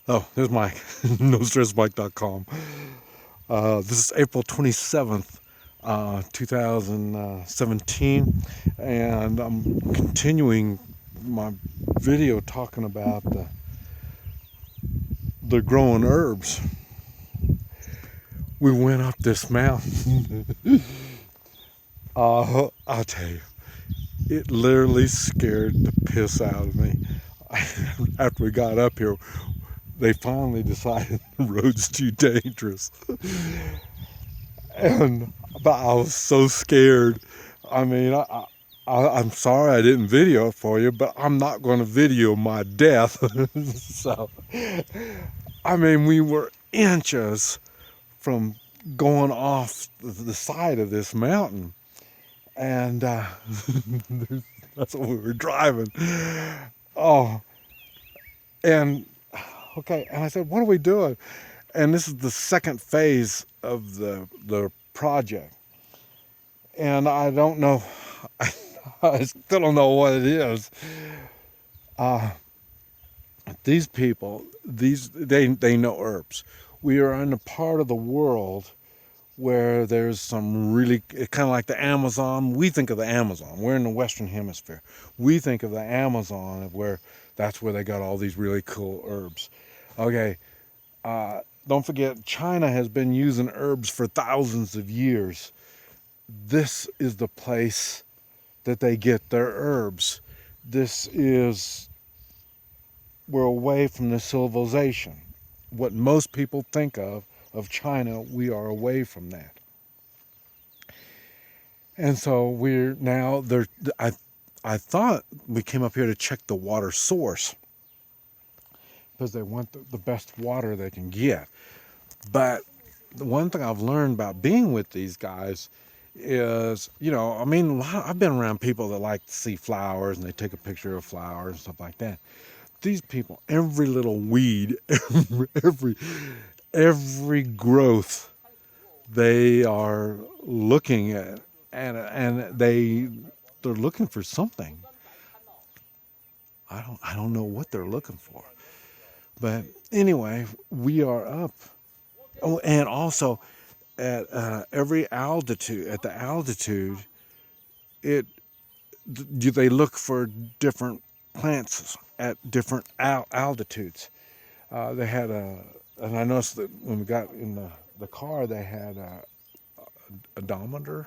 Oh, there's Mike. NoStressMike.com. This is April 27th, 2017, and I'm continuing my video talking about the growing herbs. We went up this mountain. I'll tell you, it literally scared the piss out of me. After we got up here, they finally decided the road's too dangerous. And but I was so scared. I mean, I'm sorry I didn't video it for you, but I'm not going to video my death. So, I mean, we were inches from going off the side of this mountain, and that's what we were driving. Oh, and okay, and I said, "What are we doing?" And this is the second phase of the project, and I don't know. I still don't know what it is. These people, they know herbs. We are in a part of the world where there's some really kind of like the Amazon. We think of the Amazon. We're in the Western Hemisphere. We think of the Amazon of where that's where they got all these really cool herbs. Okay, don't forget, China has been using herbs for thousands of years. This is the place that they get their herbs. This is, we're away from the civilization. What most people think of China, we are away from that. And so we're now there. I thought we came up here to check the water source because they want the best water they can get. But the one thing I've learned about being with these guys is, I mean, I've been around people that like to see flowers and they take a picture of flowers and stuff like that. These people, every little weed, every growth, they are looking at, and they're looking for something. I don't know what they're looking for, but anyway, we are up. Oh, and also at every altitude, at the altitude, it they look for different plants at different altitudes. They had and I noticed that when we got in the car, they had a odometer,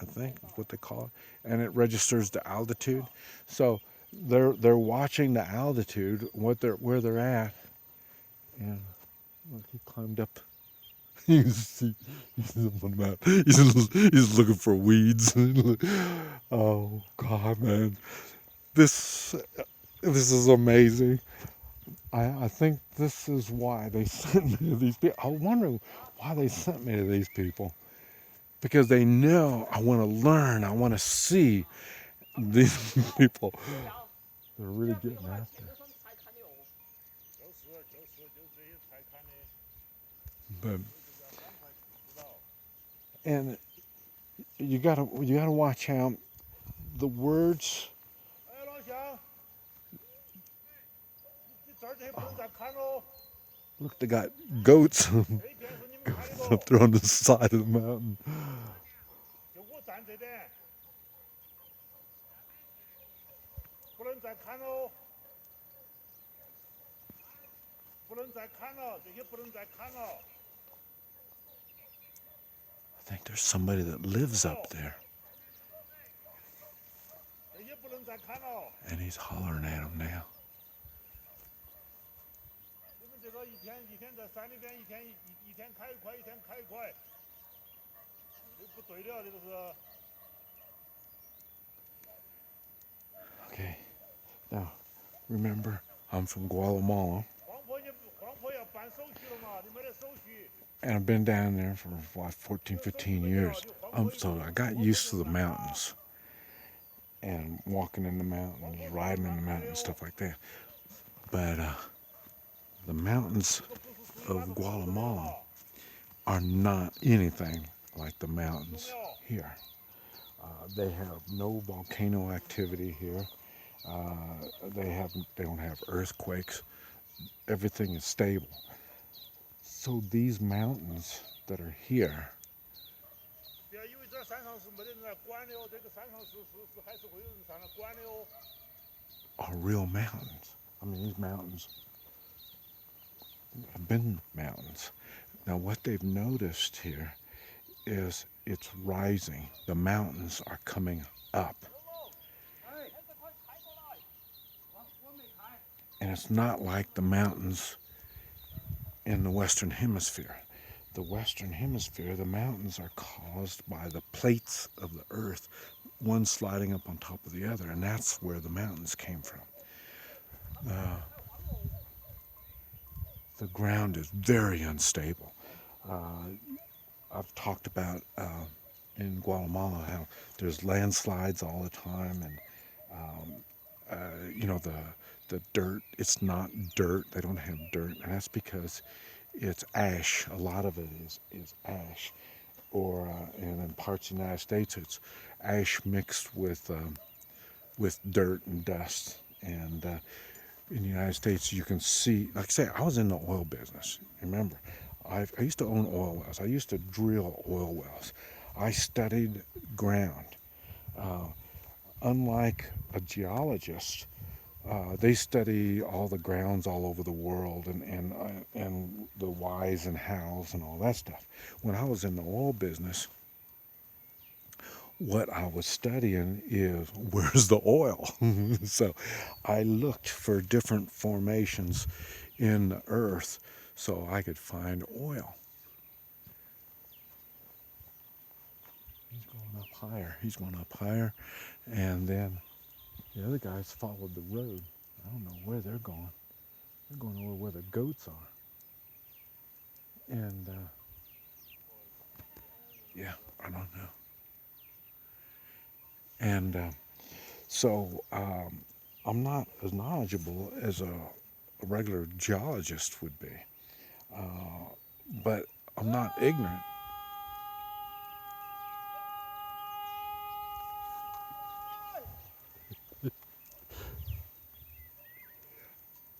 I think is what they call it, and it registers the altitude. So they're watching the altitude, where they're at, and look, he climbed up. You can see he's up on the map. He's looking for weeds. Oh God, man, this this is amazing. I think this is why they sent me to these people. I wonder why they sent me to these people, because they know I want to learn. I want to see these people. They're really getting after it. But and you gotta watch out. The words. Look, they got goats, goats up there on the side of the mountain. I think there's somebody that lives up there, and he's hollering at them now. Okay, now remember, I'm from Guatemala, and I've been down there for what, 14, 15 years. So I got used to the mountains and walking in the mountains, riding in the mountains, stuff like that. But the mountains of Guatemala are not anything like the mountains here. They have no volcano activity here. They don't have earthquakes. everything is stable. So these mountains that are here are real mountains. I mean, these mountains have been mountains. Now, what they've noticed here is it's rising. The mountains are coming up. And it's not like the mountains in the Western Hemisphere. The Western Hemisphere, the mountains are caused by the plates of the earth, one sliding up on top of the other, and that's where the mountains came from. The ground is very unstable. I've talked about in Guatemala how there's landslides all the time, and the dirt. It's not dirt. They don't have dirt, and that's because it's ash. A lot of it is ash, or and in parts of the United States, it's ash mixed with dirt and dust. And in the United States, you can see, like I say, I was in the oil business. Remember, I used to own oil wells. I used to drill oil wells. I studied ground. Unlike a geologist, they study all the grounds all over the world and the whys and hows and all that stuff. When I was in the oil business, what I was studying is where's the oil. So I looked for different formations in the earth so I could find oil. He's going up higher. He's going up higher. And then the other guys followed the road. I don't know where they're going. They're going over where the goats are. And yeah, I don't know. And so I'm not as knowledgeable as a regular geologist would be, but I'm not ignorant.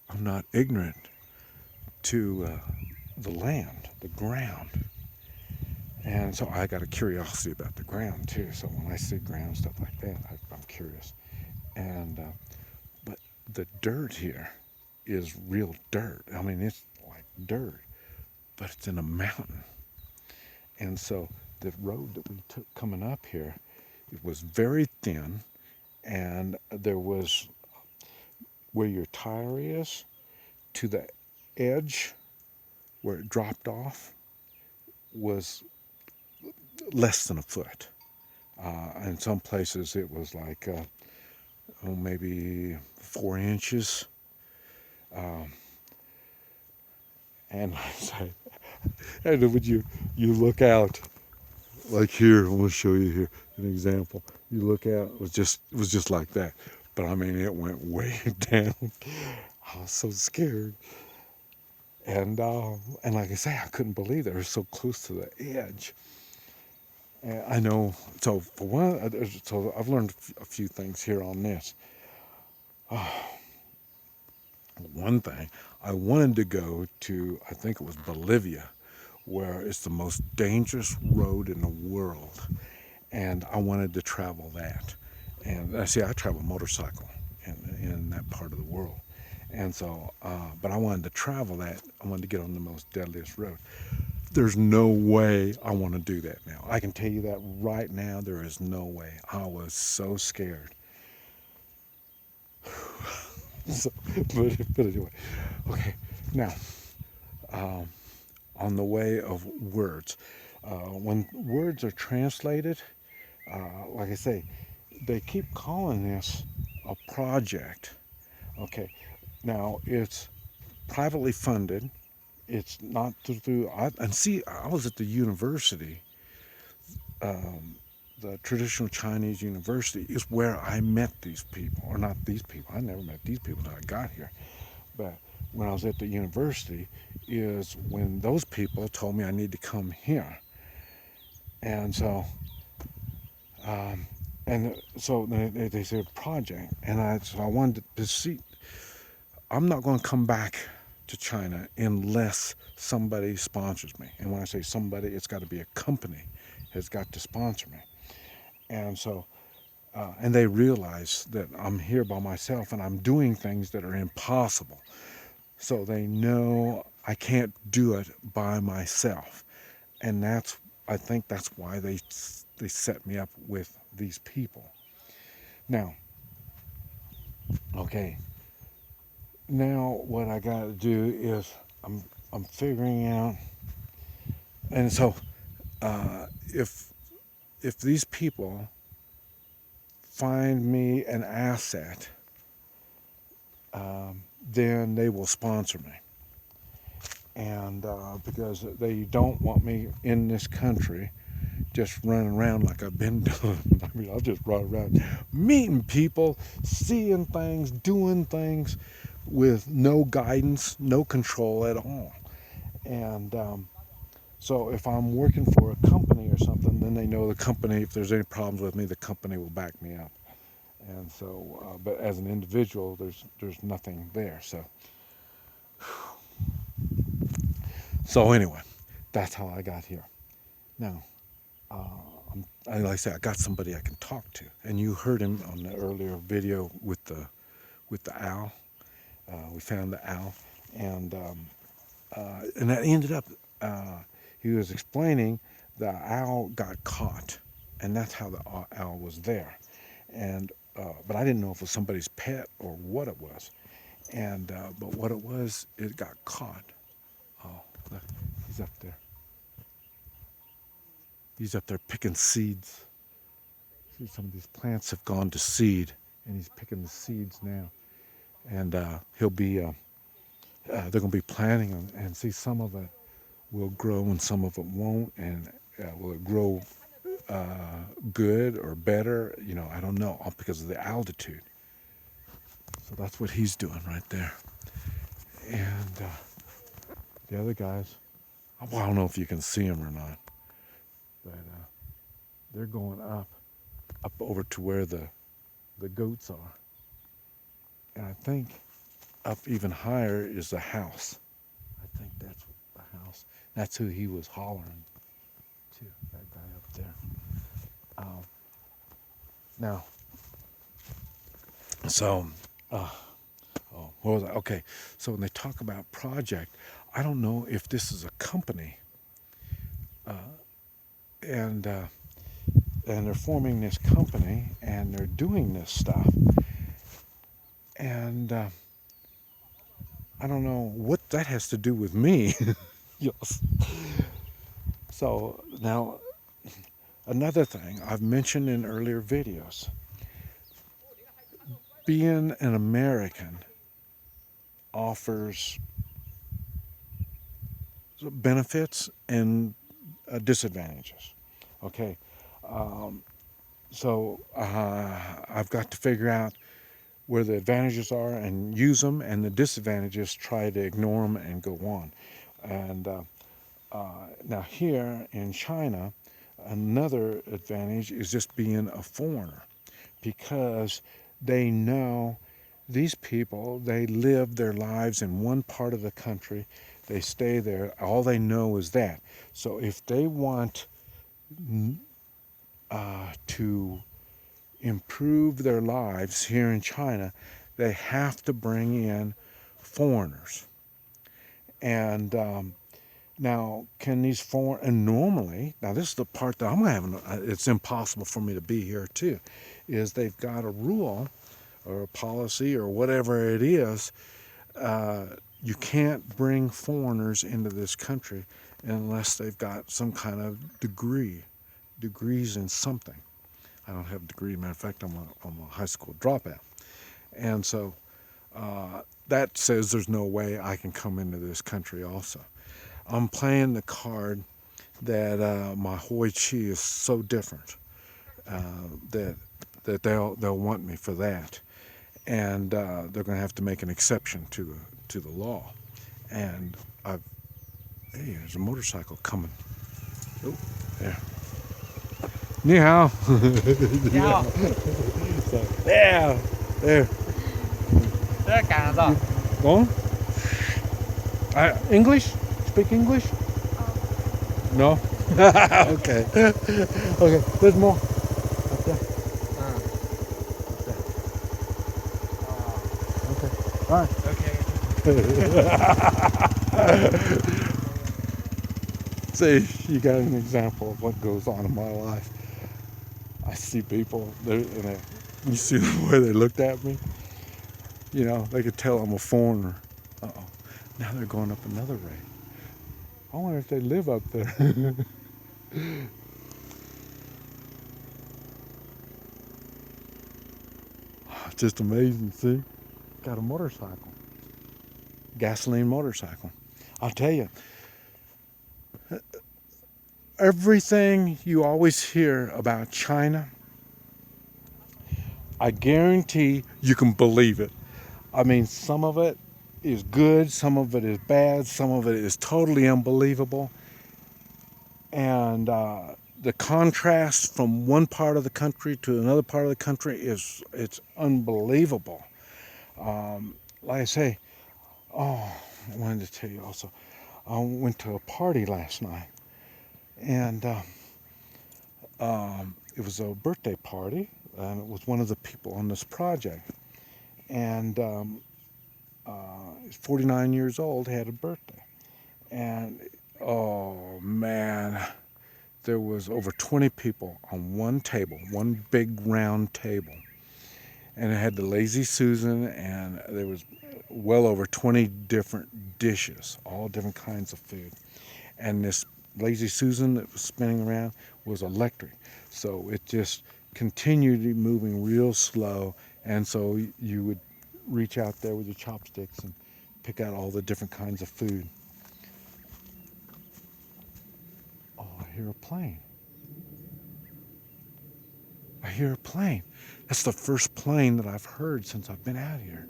I'm not ignorant to the land, the ground. And so I got a curiosity about the ground too. So when I see ground stuff like that, I'm curious. And but the dirt here is real dirt. I mean, it's like dirt, but it's in a mountain. And so the road that we took coming up here, it was very thin, and there was where your tire is to the edge where it dropped off was less than a foot. In some places it was like maybe 4 inches. And I say, and when you look out, like here, I'm going to show you here an example. You look out, it was just like that. But I mean, it went way down. I was so scared. And like I say, I couldn't believe they were so close to the edge. And I know. So for one, so I've learned a few things here on this. One thing, I wanted to go to, I think it was Bolivia, where it's the most dangerous road in the world, and I wanted to travel that. And see, I travel motorcycle in that part of the world, and so, but I wanted to travel that. I wanted to get on the most deadliest road. There's no way I want to do that now. I can tell you that right now. There is no way. I was so scared. So, but anyway, okay. Now, on the way of words, when words are translated, like I say, they keep calling this a project. Okay. Now it's privately funded. It's not through. And see, I was at the university. The traditional Chinese university is where I met these people, or not these people. I never met these people until I got here. But when I was at the university, is when those people told me I need to come here, and so, they said project, and so I wanted to see. I'm not going to come back to China unless somebody sponsors me. And when I say somebody, it's got to be a company has got to sponsor me. And so, and they realize that I'm here by myself and I'm doing things that are impossible. So they know I can't do it by myself. And I think that's why they set me up with these people. Now, okay. Now what I got to do is I'm figuring out, and so if these people find me an asset, then they will sponsor me. And because they don't want me in this country just running around like I've been doing. I mean, I'll just run around meeting people, seeing things, doing things with no guidance, no control at all. And so if I'm working for a company or something, then they know the company, if there's any problems with me, the company will back me up. And so, but as an individual, there's nothing there. So anyway, that's how I got here. Now, like I said, I got somebody I can talk to, and you heard him on the earlier video with the owl. We found the owl, and that ended up. He was explaining the owl got caught, and that's how the owl was there. And but I didn't know if it was somebody's pet or what it was. And but what it was, it got caught. Oh, look, he's up there. He's up there picking seeds. See, some of these plants have gone to seed, and he's picking the seeds now. And he'll be, they're going to be planting them, and see, some of it will grow and some of it won't. And will it grow good or better? You know, I don't know, all because of the altitude. So that's what he's doing right there. And the other guys, well, I don't know if you can see them or not, but they're going up over to where the goats are. And I think up even higher is the house. I think that's the house. That's who he was hollering to, that guy up there. Now, so, what was I? Okay, so when they talk about project, I don't know if this is a company, and they're forming this company and they're doing this stuff, and I don't know what that has to do with me. Yes. So now, another thing I've mentioned in earlier videos, being an American offers benefits and disadvantages. Okay, so I've got to figure out where the advantages are and use them, and the disadvantages try to ignore them and go on. And now here in China, another advantage is just being a foreigner, because they know these people, they live their lives in one part of the country, they stay there, all they know is that. So if they want to improve their lives here in China, they have to bring in foreigners. And now, can these and normally, now this is the part that I'm having, it's impossible for me to be here too, is they've got a rule or a policy or whatever it is, you can't bring foreigners into this country unless they've got some kind of degrees in something. I don't have a degree. Matter of fact, I'm a high school dropout. And so that says there's no way I can come into this country also. I'm playing the card that my Hoi Chi is so different that they'll want me for that. And they're going to have to make an exception to the law. And hey, there's a motorcycle coming. Oh, there. 你好. 你好. So, there. 这赶得到. Go. English? Speak English? No? Okay. Okay, there's more. Up there. Up there. Okay. All right. See, you got an example of what goes on in my life. I see people, you see the way they looked at me? You know, they could tell I'm a foreigner. Uh-oh. Now they're going up another rate. I wonder if they live up there. Just amazing, see? Got a motorcycle. Gasoline motorcycle. I'll tell you, everything you always hear about China, I guarantee you can believe it. I mean, some of it is good, some of it is bad, some of it is totally unbelievable. And the contrast from one part of the country to another part of the country it's unbelievable. Like I say, oh, I wanted to tell you also, I went to a party last night, and it was a birthday party, and it was one of the people on this project, and he's 49 years old, had a birthday, and oh man, there was over 20 people on one table, one big round table, and it had the Lazy Susan, and there was well over 20 different dishes, all different kinds of food, and this Lazy Susan that was spinning around was electric, so it just continued moving real slow, and so you would reach out there with your chopsticks and pick out all the different kinds of food. Oh, I hear a plane. I hear a plane. That's the first plane that I've heard since I've been out here.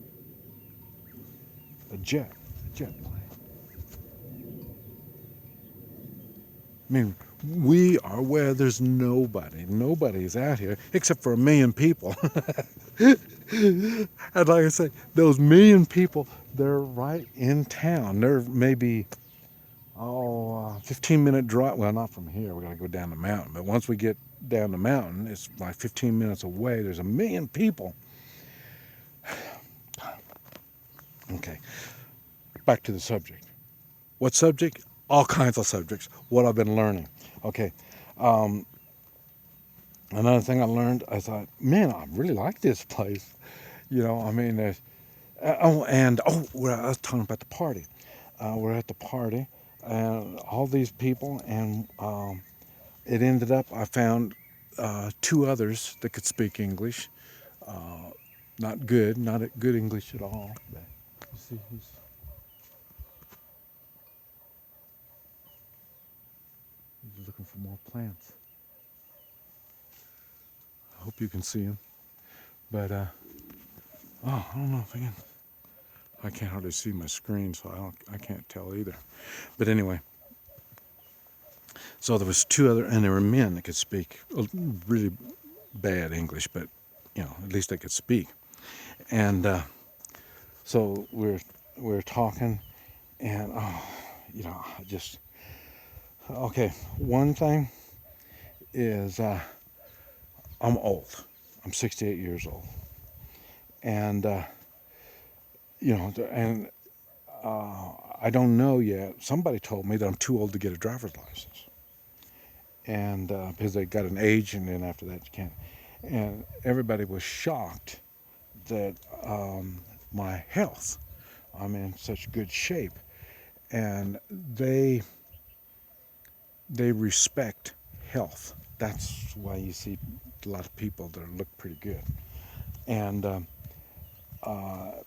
A jet plane. I mean, we are where there's nobody. Nobody is out here except for 1 million people. And like I say, those 1 million people, they're right in town. They're maybe, 15-minute drive. Well, not from here. We got to go down the mountain. But once we get down the mountain, it's like 15 minutes away. There's 1 million people. Okay, back to the subject. What subject? All kinds of subjects. What I've been learning. Okay. Another thing I learned, I thought, man, I really like this place. You know, I mean, there's, I was talking about the party. We're at the party, and all these people, and it ended up, I found 2 others that could speak English. Not good, not good English at all. But you see, he's looking for more plants. I hope you can see him. But, I don't know if I can't hardly see my screen, so I can't tell either. But anyway, so there was 2 other, and they were men that could speak really bad English, but at least they could speak. And so we're talking, and I just okay. One thing is I'm old. I'm 68 years old, and and I don't know yet. Somebody told me that I'm too old to get a driver's license, and because they got an age, and then after that you can't. And everybody was shocked that my health, I'm in such good shape, and they respect health. That's why you see a lot of people that look pretty good. And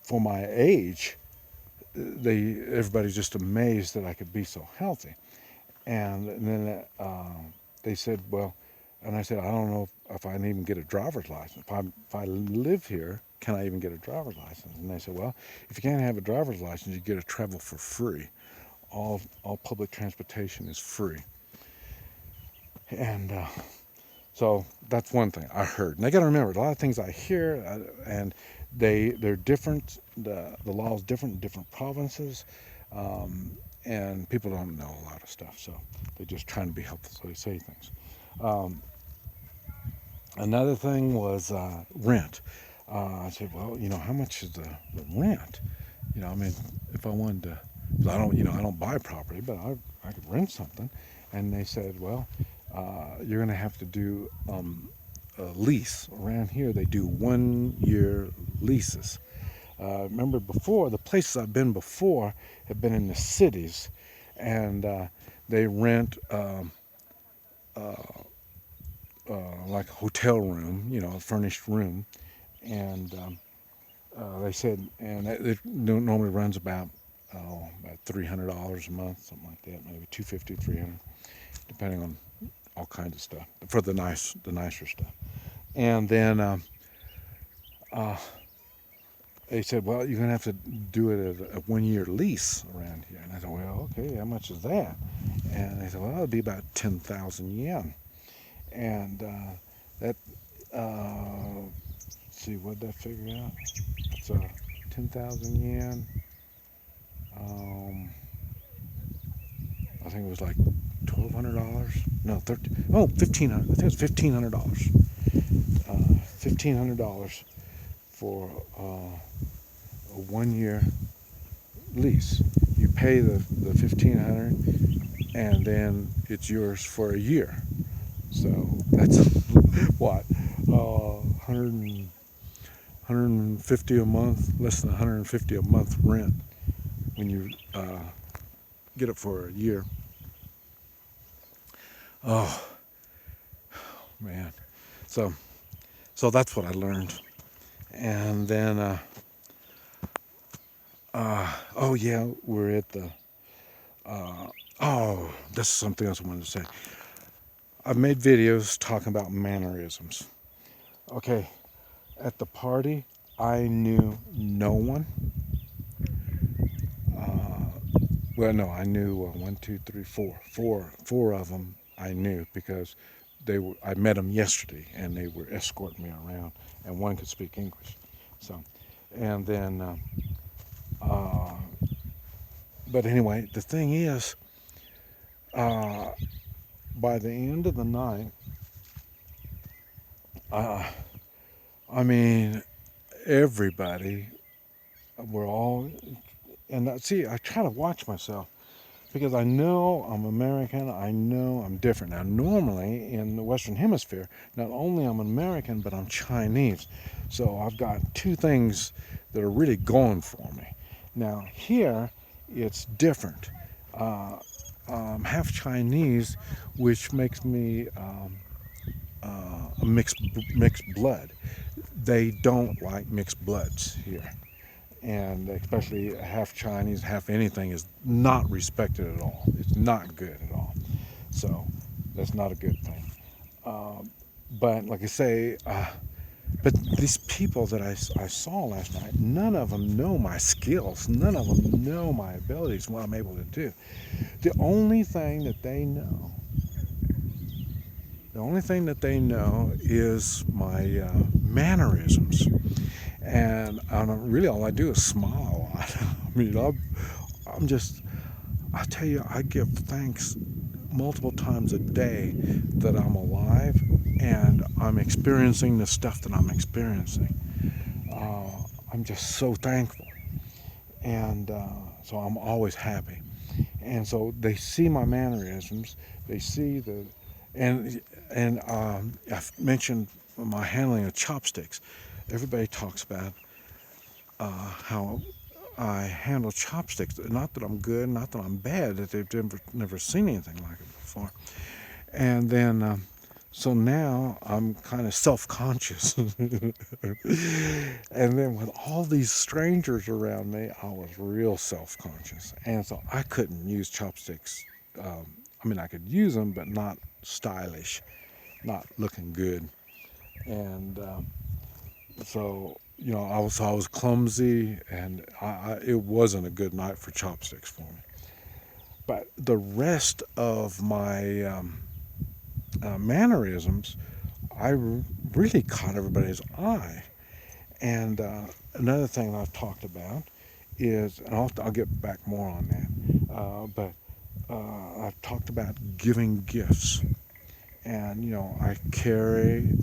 for my age, everybody's just amazed that I could be so healthy. And then they said, well, and I said, I don't know if I can even get a driver's license. If I live here, can I even get a driver's license? And they said, well, if you can't have a driver's license, you get to travel for free. All public transportation is free. And so that's one thing I heard. And I got to remember, a lot of things I hear, and they're different. The law is different in different provinces. And people don't know a lot of stuff, so they're just trying to be helpful, so they say things. Um, Another thing was rent. I said, well, how much is the rent? I mean, if I wanted to, 'cause I don't buy property, but I could rent something. And they said, well, you're going to have to do a lease. Around here, they do 1 year leases. Remember before, the places I've been before have been in the cities, and they rent like a hotel room, a furnished room, and they said, and it normally runs about $300 a month, something like that, maybe 250, 300, depending on all kinds of stuff for the nicer stuff. And then uh, they said, well, you're gonna have to do it at a 1 year lease around here. And I said, well, okay, how much is that? And they said, well, it'll be about 10,000 yen. And that, let's see, what'd that figure out? It's 10,000 yen. Um, I think it was like $1,200. No, 13. Oh, 1,500. I think it was $1,500. $1,500 for a 1 year lease. You pay the 1,500, and then it's yours for a year. So that's what 150 a month, less than 150 a month rent when you get it for a year. Oh man, so that's what I learned. And then oh yeah, we're at the oh, this is something else I wanted to say. I've made videos talking about mannerisms. Okay, at the party, I knew no one. Uh, well, no, I knew one, two, three, four of them. I knew because I met them yesterday, and they were escorting me around, and one could speak English. So, and then, uh, but anyway, the thing is, uh, by the end of the night, uh, I mean, everybody were all, and see, I try to watch myself because I know I'm American, I know I'm different. Now, normally in the Western Hemisphere, not only I'm American, but I'm Chinese. So I've got two things that are really going for me. Now, here, it's different. I'm half Chinese, which makes me a mixed blood. They don't like mixed bloods here, and especially half Chinese, half anything is not respected at all. It's not good at all. So that's not a good thing. But like I say, but these people that I saw last night, none of them know my skills. None of them know my abilities, what I'm able to do. The only thing that they know, is my mannerisms. And really all I do is smile a lot. I mean, I'm just, I tell you, I give thanks multiple times a day that I'm alive and I'm experiencing the stuff that I'm experiencing. I'm just so thankful. And so I'm always happy. And so they see my mannerisms, they see and I've mentioned my handling of chopsticks. Everybody talks about how I handle chopsticks. Not that I'm good, not that I'm bad, that they've never seen anything like it before. And then, so now I'm kind of self-conscious. And then with all these strangers around me, I was real self-conscious. And so I couldn't use chopsticks. I mean, I could use them, but not stylish, not looking good. And so I was clumsy, and it wasn't a good night for chopsticks for me. But the rest of my mannerisms, really caught everybody's eye. And another thing I've talked about is, and I'll get back more on that. But I've talked about giving gifts, and I carry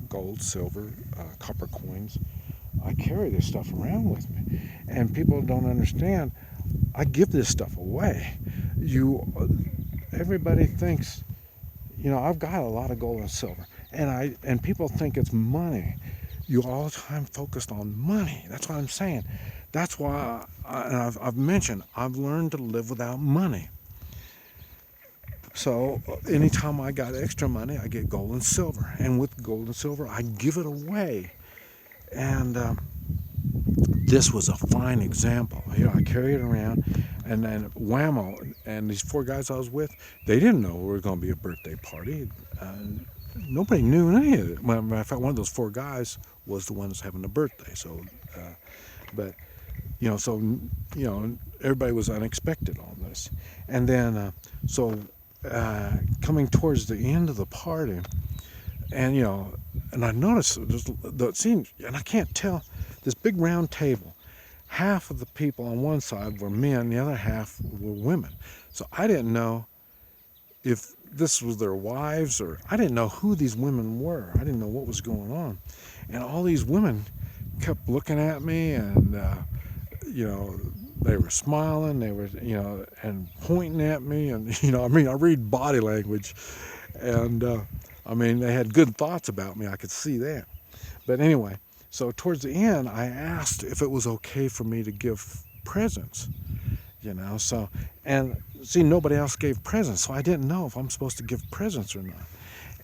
gold, silver, copper coins. I carry this stuff around with me, and people don't understand. I give this stuff away. You, everybody thinks, I've got a lot of gold and silver, and people think it's money. You all the time focused on money. That's what I'm saying. That's why, and I've mentioned, I've learned to live without money. So anytime I got extra money, I get gold and silver, and with gold and silver, I give it away. And this was a fine example. I carry it around, and then whammo, and these four guys I was with, they didn't know it was going to be a birthday party. Nobody knew any of it. Matter of fact, one of those four guys was the one that's having the birthday. So, but so everybody was unexpected on this, and then coming towards the end of the party, and and I noticed the scene, and I can't tell, this big round table. Half of the people on one side were men, the other half were women. So I didn't know if this was their wives, or I didn't know who these women were. I didn't know what was going on. And all these women kept looking at me, and they were smiling, they were and pointing at me, and I read body language, and they had good thoughts about me. I could see that. But anyway, so towards the end, I asked if it was okay for me to give presents, so, and see, nobody else gave presents, so I didn't know if I'm supposed to give presents or not.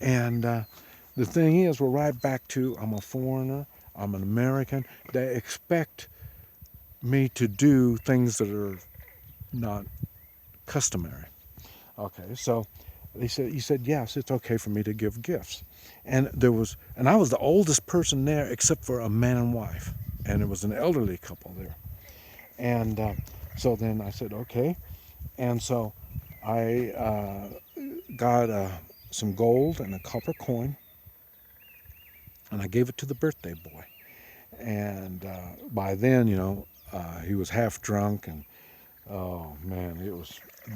And the thing is, we're right back to, I'm a foreigner, I'm an American. They expect me to do things that are not customary. Okay, so he said, yes, it's okay for me to give gifts. And I was the oldest person there except for a man and wife. And there was an elderly couple there. And so then I said, okay. And so I got some gold and a copper coin, and I gave it to the birthday boy. And by then, he was half drunk, and oh man,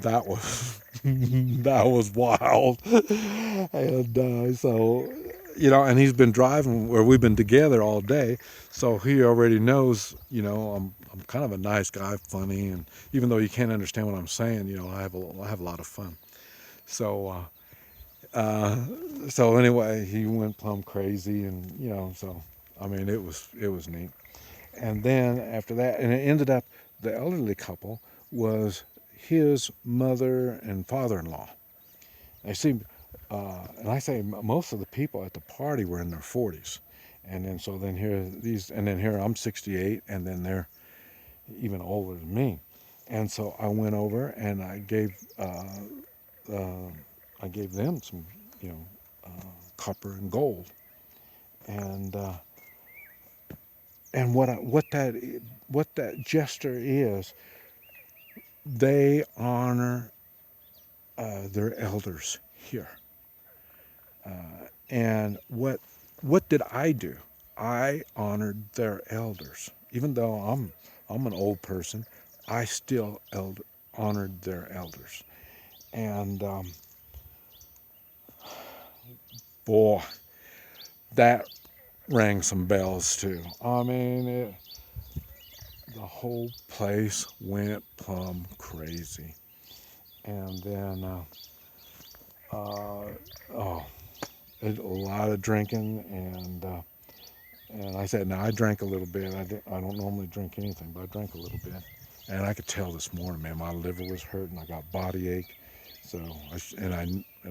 that was that was wild. And so and he's been driving where we've been together all day, so he already knows. I'm kind of a nice guy, funny, and even though you can't understand what I'm saying, I have a lot of fun. So so anyway, he went plumb crazy, and so it was neat. And then after that, and it ended up, the elderly couple was his mother and father-in-law. They seemed, and I say most of the people at the party were in their 40s. And then so then here I'm 68, and then they're even older than me. And so I went over and I gave them some, copper and gold. And what that gesture is, they honor their elders here. And what did I do? I honored their elders. Even though I'm an old person, I still honored their elders. And boy, that rang some bells too. The whole place went plumb crazy. And then a lot of drinking, and I said, now I drank a little bit. I don't normally drink anything, but I drank a little bit, and I could tell this morning, man, my liver was hurting. I got body ache, so I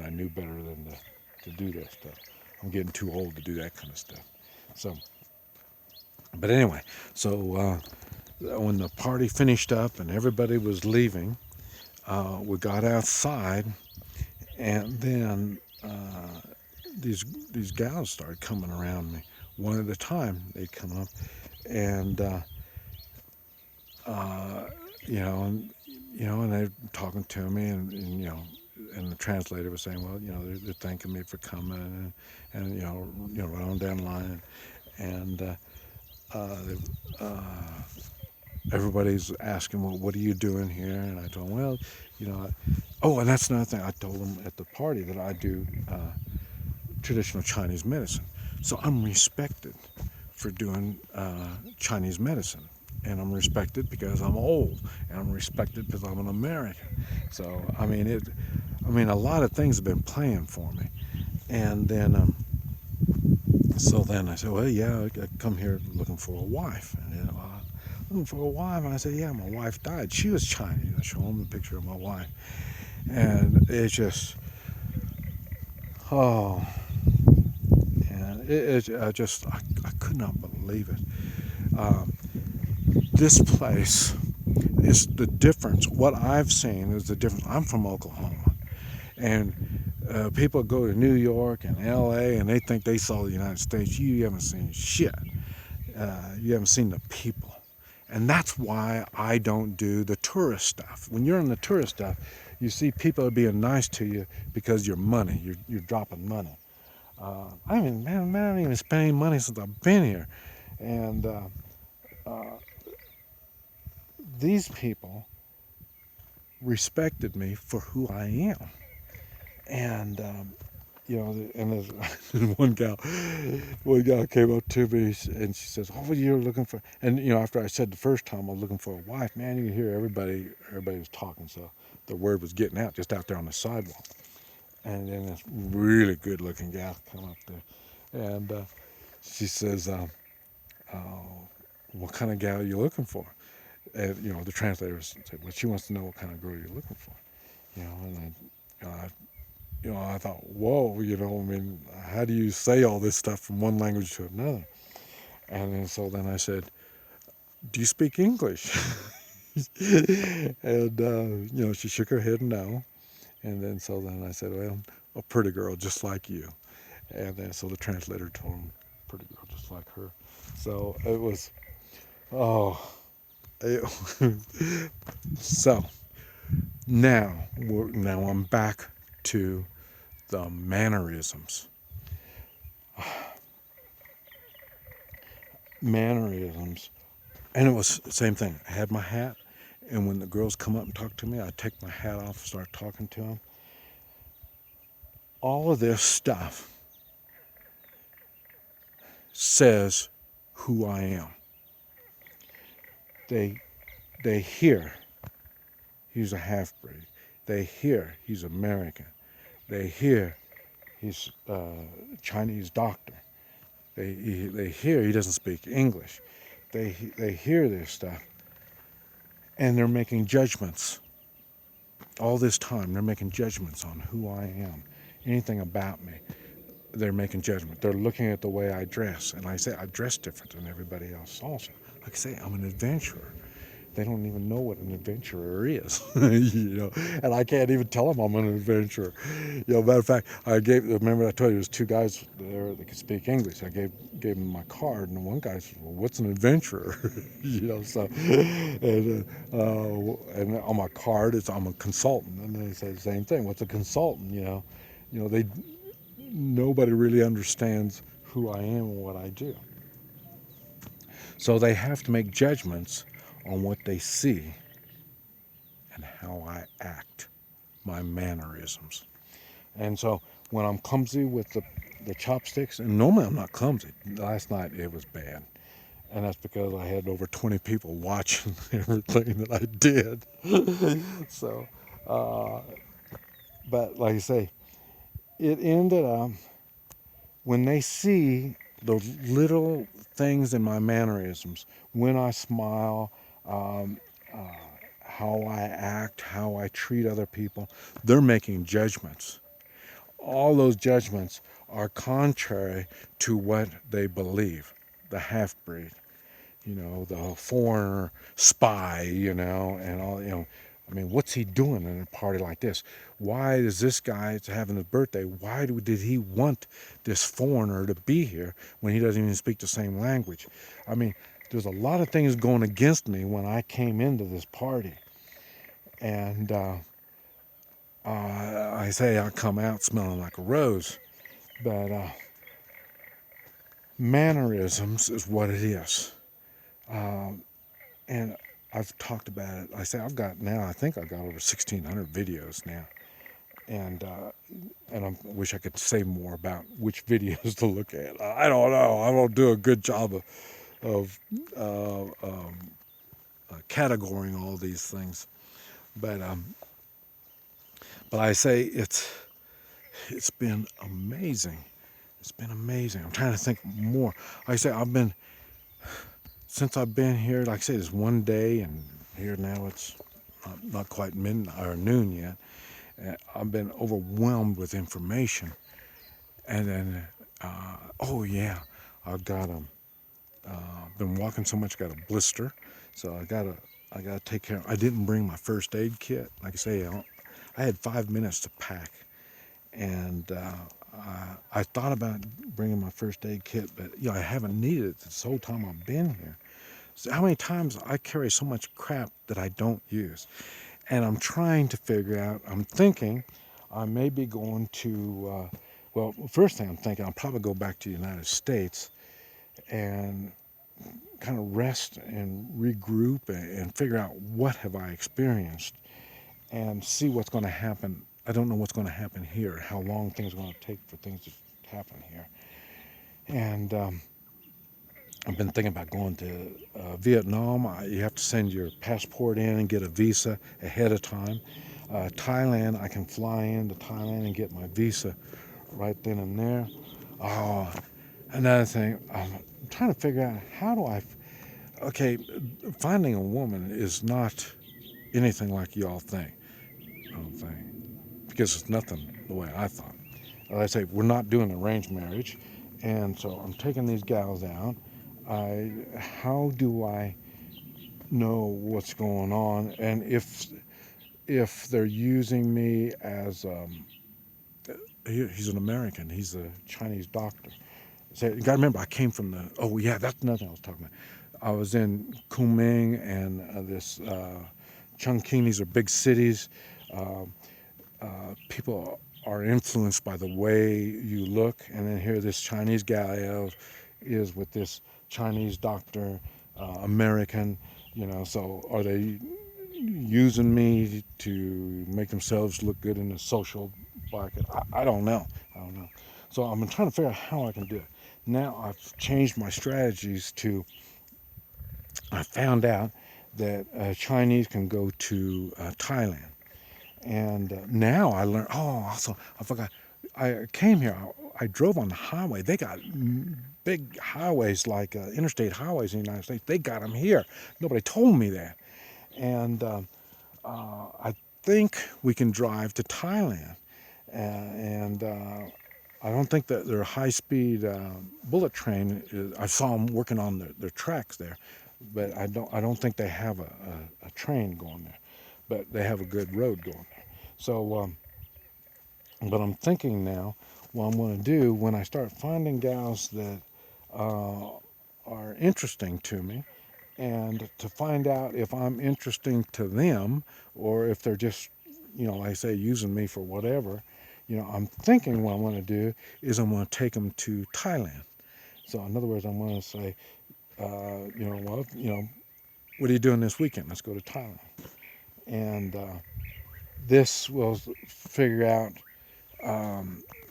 knew better than to do that stuff. I'm getting too old to do that kind of stuff. So, but anyway, so when the party finished up and everybody was leaving, we got outside, and then these gals started coming around me one at a time. They'd come up, and and they're talking to me, and the translator was saying, well, they're thanking me for coming, and right on down the line, and uh, everybody's asking, well, what are you doing here? And I told them, well, you know, oh, and that's another thing. I told them at the party that I do traditional Chinese medicine. So I'm respected for doing Chinese medicine. And I'm respected because I'm old, and I'm respected because I'm an American. So I mean, a lot of things have been playing for me. And then, so then I said, well, yeah, I come here looking for a wife. And you know, looking for a wife. And I said, yeah, my wife died. She was Chinese. I show them the picture of my wife, and it's just, oh, and I could not believe it. Um, this place is the difference. What I've seen is the difference. I'm from Oklahoma, and people go to New York and L.A. and they think they saw the United States. You haven't seen shit. You haven't seen the people, and that's why I don't do the tourist stuff. When you're in the tourist stuff, you see people are being nice to you because you're money. You're dropping money. I haven't even spent any money since I've been here, and uh, these people respected me for who I am. And you know, and there's one gal came up to me and she says, "Oh, you're looking for?" And you know, after I said the first time I was looking for a wife, man, you could hear everybody was talking, so the word was getting out just out there on the sidewalk. And then this really good-looking gal come up there, and she says, "What kind of gal are you looking for?" And you know, the translator said, "Well, she wants to know what kind of girl you're looking for." You know, and I thought, whoa, you know, I mean, how do you say all this stuff from one language to another? And then, so then I said, do you speak English? And, you know, she shook her head no. And then, so then I said, well, a pretty girl just like you. And then, so the translator told him, pretty girl just like her. So it was, oh, it, so now I'm back to the mannerisms. Mannerisms. And it was the same thing. I had my hat, and when the girls come up and talk to me, I'd take my hat off and start talking to them. All of this stuff says who I am. They they hear he's a half breed. They hear he's American. They hear he's a Chinese doctor. They hear he doesn't speak English. They hear this stuff, and they're making judgments. All this time, they're making judgments on who I am, anything about me. They're making judgment. They're looking at the way I dress, and I say I dress different than everybody else. Also, like I say, I'm an adventurer. They don't even know what an adventurer is, you know, and I can't even tell them I'm an adventurer. You know, matter of fact, remember I told you there was two guys there that could speak English. I gave them my card, and one guy said, well, what's an adventurer? You know, so, and on my card, I'm a consultant, and they say the same thing. What's a consultant? They nobody really understands who I am and what I do. So they have to make judgments on what they see and how I act, my mannerisms. And so when I'm clumsy with the chopsticks, and normally I'm not clumsy. Last night it was bad. And that's because I had over 20 people watching everything that I did. So, uh, but like I say, it ended up when they see the little things in my mannerisms, when I smile, um, uh, how I act, how I treat other people, they're making judgments. All those judgments are contrary to what they believe. The half breed, the foreigner spy, and all, I mean, what's he doing in a party like this? Why is this guy having his birthday? Why did he want this foreigner to be here when he doesn't even speak the same language? I mean, there's a lot of things going against me when I came into this party. And I say I come out smelling like a rose, but mannerisms is what it is. Um, and I've talked about it. I say I've got now. I think I've got over 1,600 videos now, and I wish I could say more about which videos to look at. I don't know. I don't do a good job of uh, um, categorizing all these things, but I say it's been amazing. It's been amazing. I'm trying to think more. Like I say I've been since I've been here. Like I say, it's one day, and here now it's not quite midnight or noon yet. I've been overwhelmed with information, and then oh yeah, I've got been walking so much, got a blister, so I gotta take care. I didn't bring my first aid kit. Like I say, I had 5 minutes to pack, and I thought about bringing my first aid kit, but I haven't needed it this whole time I've been here. So how many times I carry so much crap that I don't use, and I'm trying to figure out. I'm thinking I may be going to. Well, first thing I'm thinking, I'll probably go back to the United States and kind of rest and regroup and figure out what have I experienced and see what's going to happen. I don't know what's going to happen here, how long things are going to take for things to happen here. And I've been thinking about going to Vietnam. You have to send your passport in and get a visa ahead of time. Thailand, I can fly into Thailand and get my visa right then and there. Oh, another thing, I'm trying to figure out how do I. Okay, finding a woman is not anything like y'all think. I don't think, because it's nothing the way I thought. Like I say, we're not doing arranged marriage, and so I'm taking these gals out. How do I know what's going on, and if they're using me as he's an American, he's a Chinese doctor. So you got to remember, I came from the. Oh yeah, that's nothing I was talking about. I was in Kunming and this Chongqing. These are big cities. Uh, People are influenced by the way you look, and then here this Chinese guy is with this Chinese doctor, American. So are they using me to make themselves look good in the social market? I don't know. I don't know. So I'm trying to figure out how I can do it. Now I've changed my strategies to. I found out that Chinese can go to Thailand, and now I learned. Oh, also I forgot. I came here. I drove on the highway. They got big highways like interstate highways in the United States. They got them here. Nobody told me that, and I think we can drive to Thailand, and I don't think that their high-speed bullet train. I saw them working on their tracks there, but I don't think they have a train going there, but they have a good road going there. So, but I'm thinking now what I'm going to do when I start finding gals that uh, are interesting to me, and to find out if I'm interesting to them or if they're just, like I say, using me for whatever. I'm thinking what I'm going to do is I'm going to take them to Thailand. So in other words, I'm going to say, what are you doing this weekend? Let's go to Thailand. And this will figure out,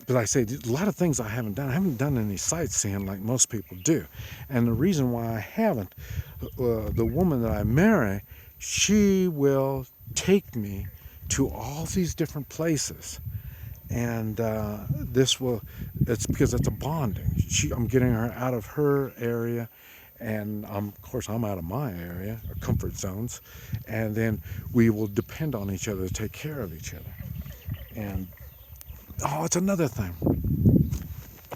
but I say a lot of things I haven't done. I haven't done any sightseeing like most people do. And the reason why I haven't, the woman that I marry, she will take me to all these different places. And it's because it's a bonding. I'm getting her out of her area, and of course I'm out of my area, our comfort zones, and then we will depend on each other to take care of each other. And oh, it's another thing.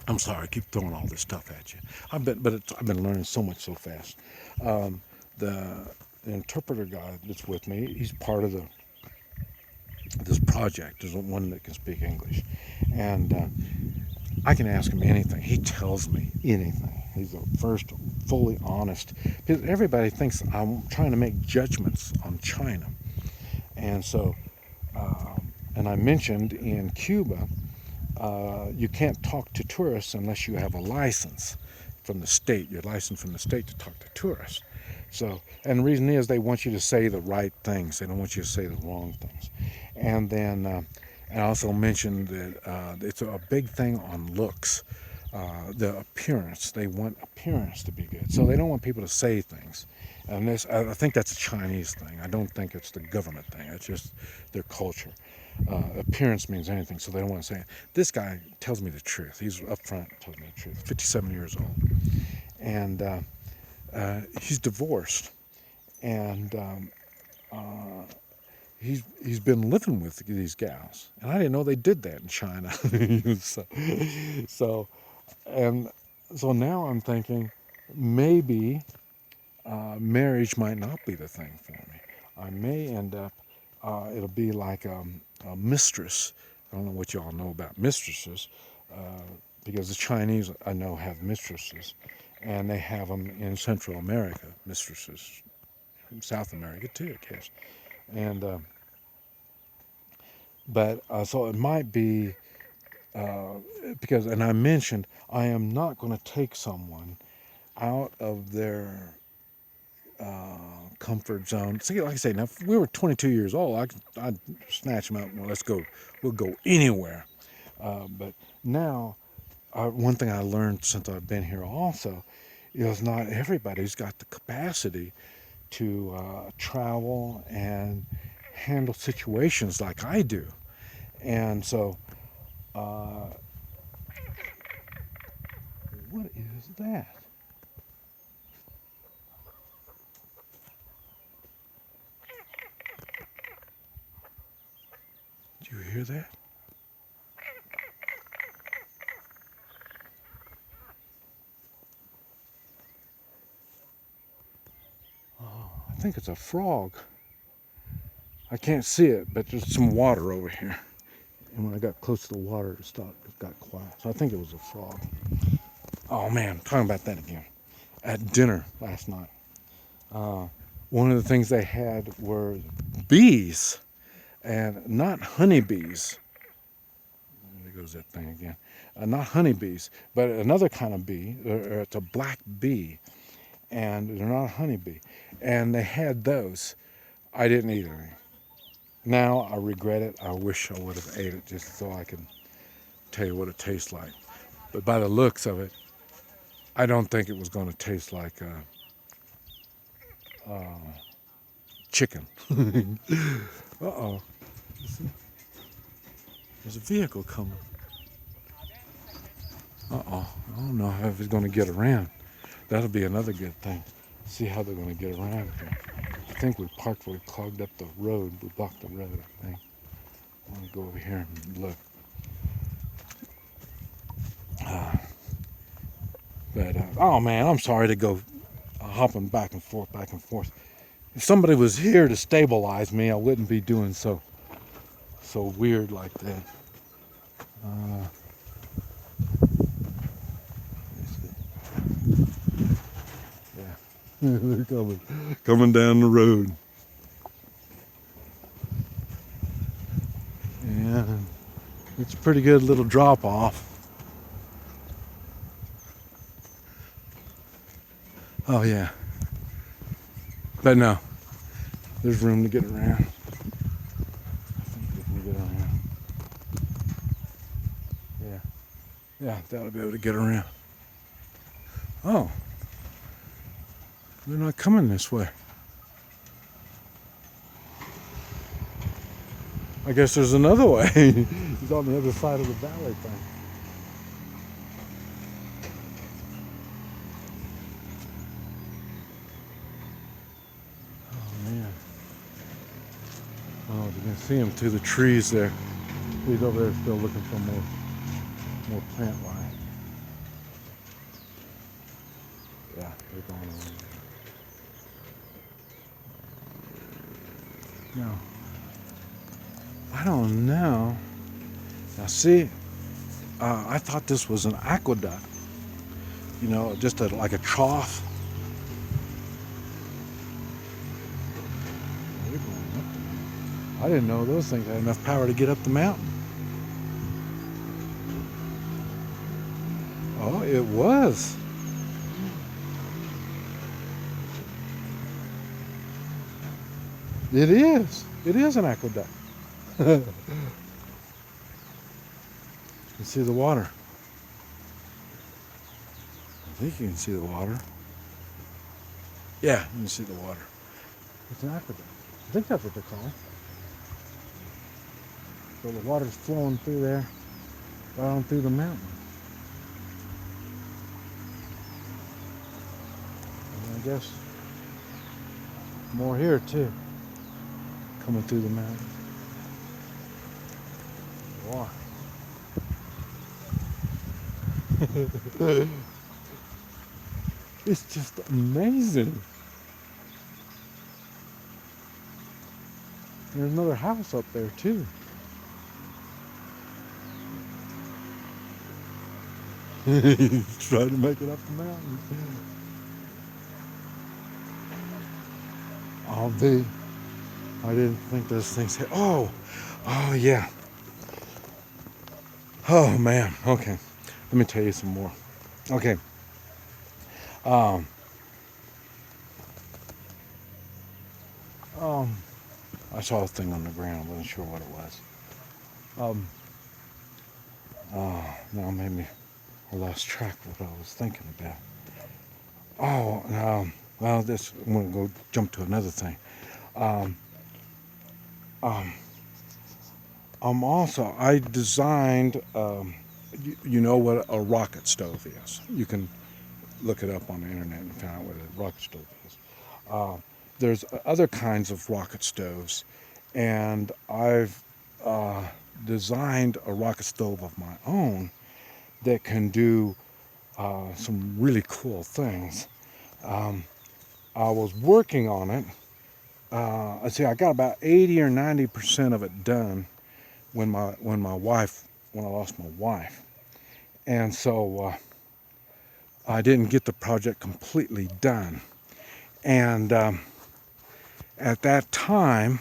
I'm sorry, I keep throwing all this stuff at you. I've been learning so much so fast. Um, the, the interpreter guy that's with me, he's part of this project. There's one that can speak English, and I can ask him anything. He tells me anything. He's the first fully honest, because everybody thinks I'm trying to make judgments on China, and so and I mentioned in Cuba, you can't talk to tourists unless you have a license from the state. You're licensed from the state to talk to tourists. So, and the reason is they want you to say the right things. They don't want you to say the wrong things. And then, and I also mentioned that it's a big thing on looks, the appearance. They want appearance to be good, so they don't want people to say things. And this, I think that's a Chinese thing. I don't think it's the government thing. It's just their culture. Appearance means anything, so they don't want to say it. This guy tells me the truth. He's upfront, tells me the truth. 57 years old, and he's divorced, and he's been living with these gals, and I didn't know they did that in China. so, and so now I'm thinking maybe marriage might not be the thing for me. I may end up. It'll be like a mistress. I don't know what y'all know about mistresses, because the Chinese I know have mistresses, and they have them in Central America, mistresses, South America too, I guess. And but so it might be uh, because, and I mentioned I am not going to take someone out of their comfort zone. See, like I say, now if we were 22 years old, I'd snatch them out. Well, let's go. We'll go anywhere. But now, one thing I learned since I've been here also is not everybody's got the capacity to travel and handle situations like I do. And so, uh, what is that? Did you hear that? I think it's a frog. I can't see it, but there's some water over here. And when I got close to the water, it got quiet. So I think it was a frog. Oh man, talking about that again. At dinner last night, uh, one of the things they had were bees, and not honeybees. There goes that thing again. Not honeybees, but another kind of bee. It's a black bee, and they're not a honeybee. And they had those. I didn't eat any. Now I regret it. I wish I would have ate it just so I could tell you what it tastes like. But by the looks of it, I don't think it was going to taste like chicken. Uh-oh. There's a vehicle coming. Uh-oh. I don't know how it's going to get around. That'll be another good thing. See how they're going to get around here. I think we parked, we clogged up the road. We blocked the road, I think. I want to go over here and look. But, oh man, I'm sorry to go hopping back and forth, back and forth. If somebody was here to stabilize me, I wouldn't be doing so weird like that. Uh, yeah, they're coming down the road. Yeah, it's a pretty good little drop off. Oh yeah, but no, there's room to get around. I think we can get around. Yeah, yeah, that'll be able to get around. Oh, they're not coming this way. I guess there's another way. He's on the other side of the valley thing. Oh man. Oh, you can see him through the trees there. He's over there still looking for more plant life. Yeah, they're going on. No. I don't know. Now see, I thought this was an aqueduct. You know, just like a trough. They're going up there. I didn't know those things had enough power to get up the mountain. Oh, it was. It is. It is an aqueduct. You can see the water. I think you can see the water. Yeah, you can see the water. It's an aqueduct. I think that's what they're called. So the water's flowing through there, right on through the mountain. And I guess more here too, coming through the mountain. Wow. It's just amazing. There's another house up there too. He's trying to make it up the mountain. Oh, I didn't think those things had. Oh yeah. Oh man. Okay. Let me tell you some more. Okay. Um. Um. I saw a thing on the ground. I wasn't sure what it was. Um. Now maybe I lost track of what I was thinking about. Well, I'm gonna go jump to another thing. Um. Um. I designed. You know what a rocket stove is. You can look it up on the internet and find out what a rocket stove is. Uh, there's other kinds of rocket stoves, and I've uh, designed a rocket stove of my own that can do some really cool things. Um, I was working on it. Let's see, I got about 80 or 90% of it done when I lost my wife, and so I didn't get the project completely done. And at that time,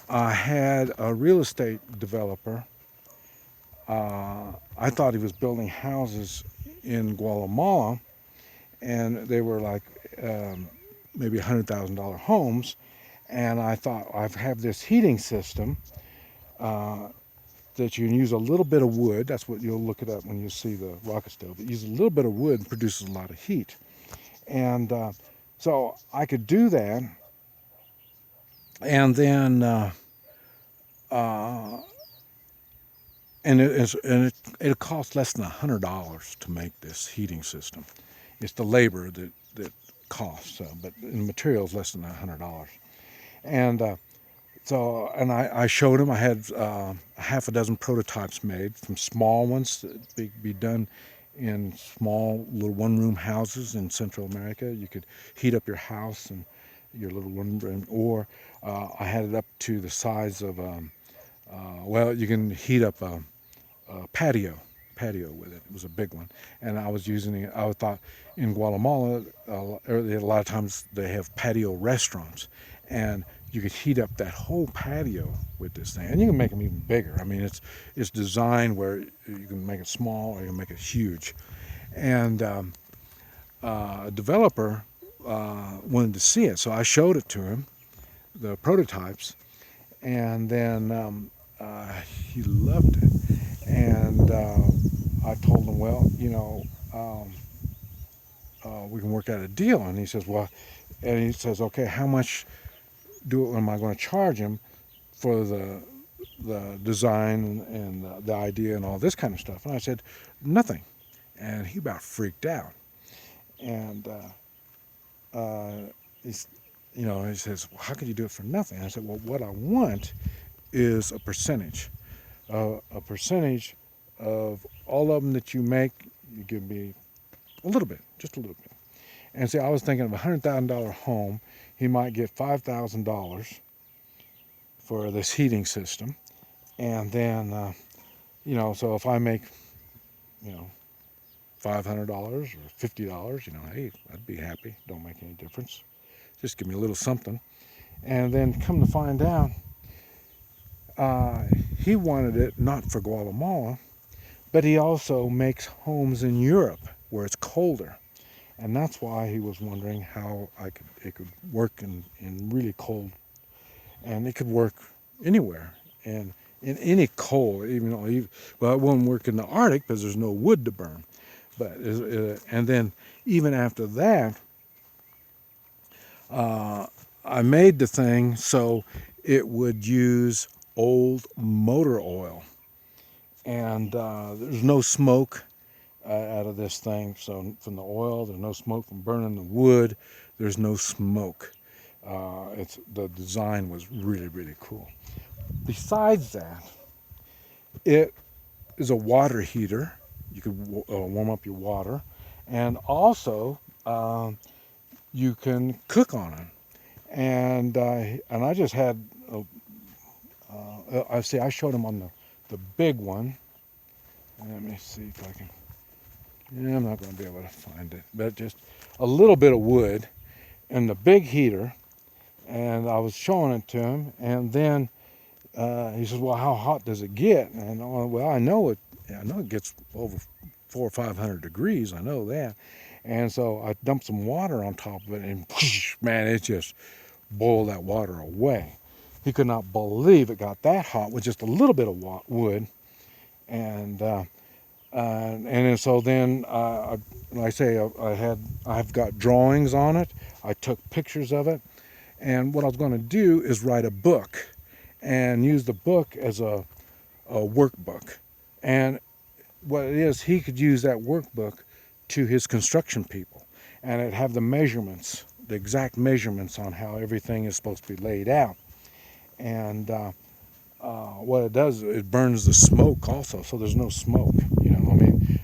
I had a real estate developer. I thought he was building houses in Guatemala, and they were like maybe $100,000 homes. And I thought, I have this heating system uh, that you can use a little bit of wood. That's what you'll look it up when you see the rocket stove. It uses a little bit of wood and produces a lot of heat. And so I could do that. And then uh, it costs less than $100 to make this heating system. It's the labor that costs, but in materials less than $100. And I showed him. I had half a dozen prototypes made, from small ones that be done in small little one-room houses in Central America. You could heat up your house and your little one-room, or I had it up to the size of you can heat up patio with it. It was a big one, and I was using it. I thought in Guatemala, a lot of times they have patio restaurants, and you could heat up that whole patio with this thing, and you can make them even bigger. I mean, it's designed where you can make it small or you can make it huge. And a developer wanted to see it, so I showed it to him, the prototypes, and then he loved it. And I told him, well, we can work out a deal. And he says, okay, how much am I going to charge him for the design and the idea and all this kind of stuff? And I said, nothing. And he about freaked out. And he's, he says, well, how can you do it for nothing? And I said, well, what I want is a percentage. A percentage of all of them that you make. You give me a little bit, just a little bit. And see, I was thinking of $100,000 home. He might get $5,000 for this heating system. And then, so if I make, $500 or $50, hey, I'd be happy. Don't make any difference. Just give me a little something. And then come to find out, he wanted it not for Guatemala, but he also makes homes in Europe where it's colder. And that's why he was wondering how it could work in really cold and it could work anywhere and in any cold. Even though, well, it won't work in the Arctic because there's no wood to burn. But and then even after that, I made the thing so it would use old motor oil, and there's no smoke out of this thing. So from the oil, there's no smoke from burning the wood. There's no smoke. It's the design was really, really cool. Besides that, it is a water heater. You could warm up your water, and also you can cook on it. And I just had I see I showed him on the big one. Let me see if I can. Yeah, I'm not going to be able to find it, but just a little bit of wood in the big heater, and I was showing it to him, and then he says, "Well, how hot does it get?" And well, I know it gets over 400 or 500 degrees. I know that, and so I dumped some water on top of it, and whoosh, man, it just boiled that water away. He could not believe it got that hot with just a little bit of wood, and so then, like I say, I've got drawings on it. I took pictures of it, and what I was going to do is write a book, and use the book as a workbook. And what it is, he could use that workbook to his construction people, and it'd have the measurements, the exact measurements on how everything is supposed to be laid out. And what it does, it burns the smoke also, so there's no smoke. I mean,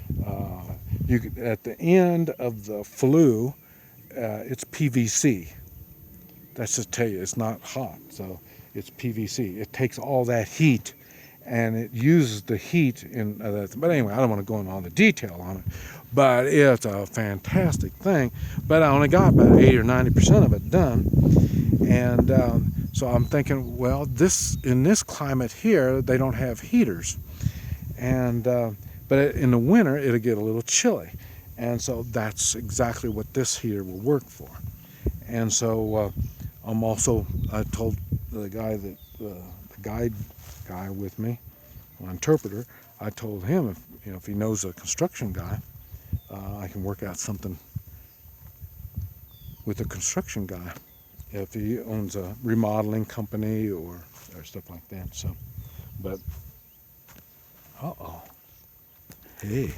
you could, at the end of the flue, it's PVC. That's to tell you, it's not hot, so it's PVC. It takes all that heat, and it uses the heat in. But anyway, I don't want to go into all the detail on it. But it's a fantastic thing. But I only got about 80 or 90% of it done, and so I'm thinking, well, in this climate here, they don't have heaters, and but in the winter it'll get a little chilly, and so that's exactly what this heater will work for. And so I told the guy that the guide guy with me, my interpreter, I told him if he knows a construction guy, I can work out something with a construction guy if he owns a remodeling company or stuff like that. So, but hey,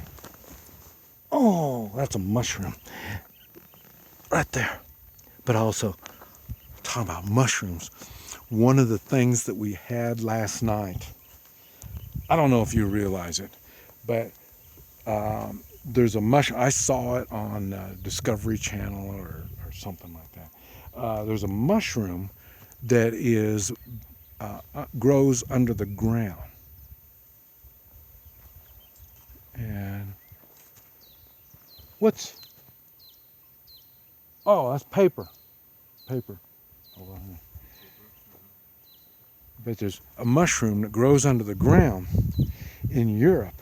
oh, that's a mushroom right there. But also, talking about mushrooms, one of the things that we had last night, I don't know if you realize it, but there's a mushroom. I saw it on Discovery Channel or something like that. There's a mushroom that grows under the ground. And that's paper. Paper. Hold on here. But there's a mushroom that grows under the ground in Europe.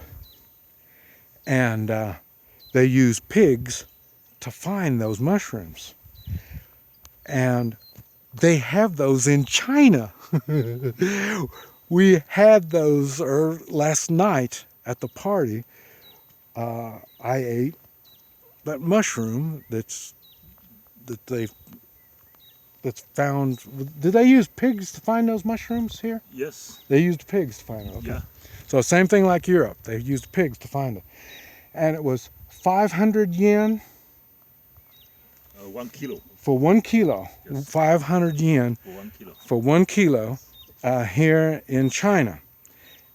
And they use pigs to find those mushrooms. And they have those in China. We had those last night at the party. I ate that mushroom that's found. Did they use pigs to find those mushrooms here? Yes. They used pigs to find it. Okay. Yeah. So same thing like Europe. They used pigs to find it. And it was 500 yen 1 kilo. for 1 kilo. Yes. 500 yen For 1 kilo. for 1 kilo here in China.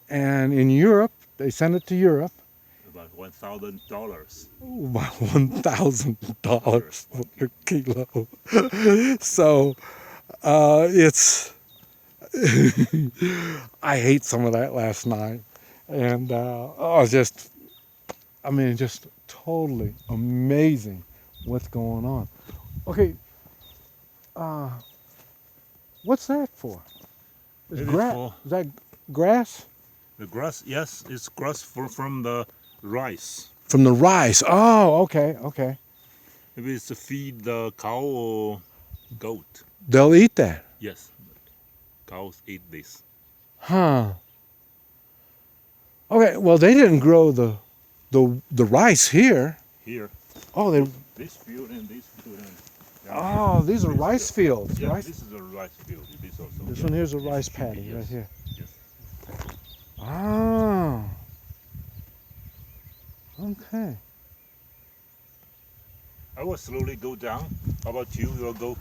And in Europe, they send it to Europe. About $1,000. About $1,000 for a kilo. So it's. I ate some of that last night, and just totally amazing what's going on. Okay, what's that for? Is that grass? The grass, yes, it's grass from the rice. From the rice. Oh, okay. Maybe it's to feed the cow or goat. They'll eat that. Yes. cows eat this. Huh. Okay, well they didn't grow the rice here. Here, Oh, they this field and this field. And oh, these are this rice field. fields, Yeah, right? this is a rice field. This also. This yeah. one here's a This rice should be, paddy right yes, here. Yes. Ah. Okay. I will slowly go down. How about you? You'll go.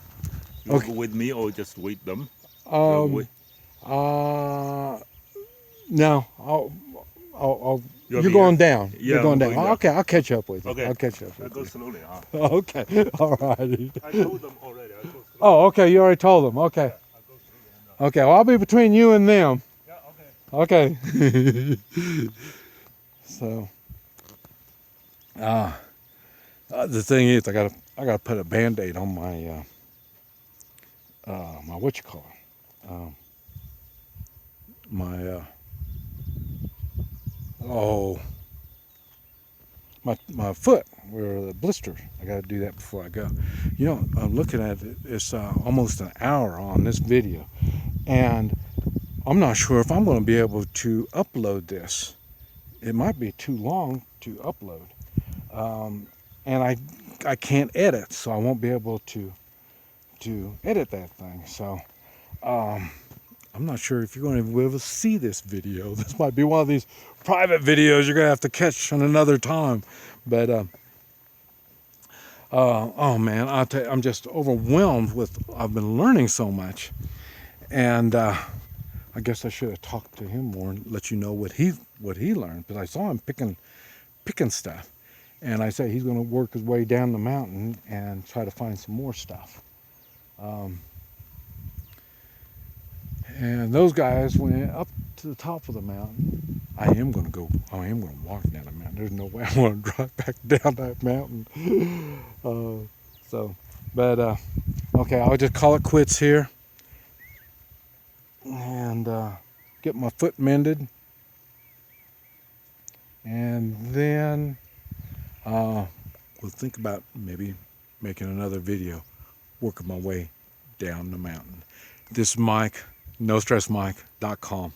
You'll Okay. go with me or just wait them? You'll wait. No, I'll You'll you're be going here? down. Yeah, You're going I'm down. going down. Okay, I'll catch up with you. Okay. I'll catch up I with go you. slowly, huh? Okay, all righty. I told them already. I go slowly. Oh, okay, you already told them. Okay. I go slowly. Okay, well, I'll be between you and them. Yeah, okay. Okay. So, the thing is, I gotta put a Band-Aid on my my what you call it, my oh my foot where the blister. I gotta do that before I go. You know, I'm looking at it. It's almost an hour on this video, and I'm not sure if I'm going to be able to upload this. It might be too long to upload, and I can't edit, so I won't be able to edit that thing. So I'm not sure if you're going to be able to see this video. This might be one of these private videos you're going to have to catch on another time. But oh man, I'll tell you, I'm just overwhelmed with. I've been learning so much, and I guess I should have talked to him more and let you know what he learned, because I saw him picking stuff, and I say he's going to work his way down the mountain and try to find some more stuff. And those guys went up to the top of the mountain. I am going to walk down the mountain. There's no way I want to drive back down that mountain. Okay, I'll just call it quits here and get my foot mended, and then we'll think about maybe making another video, working my way down the mountain. This is Mike, NoStressMike.com.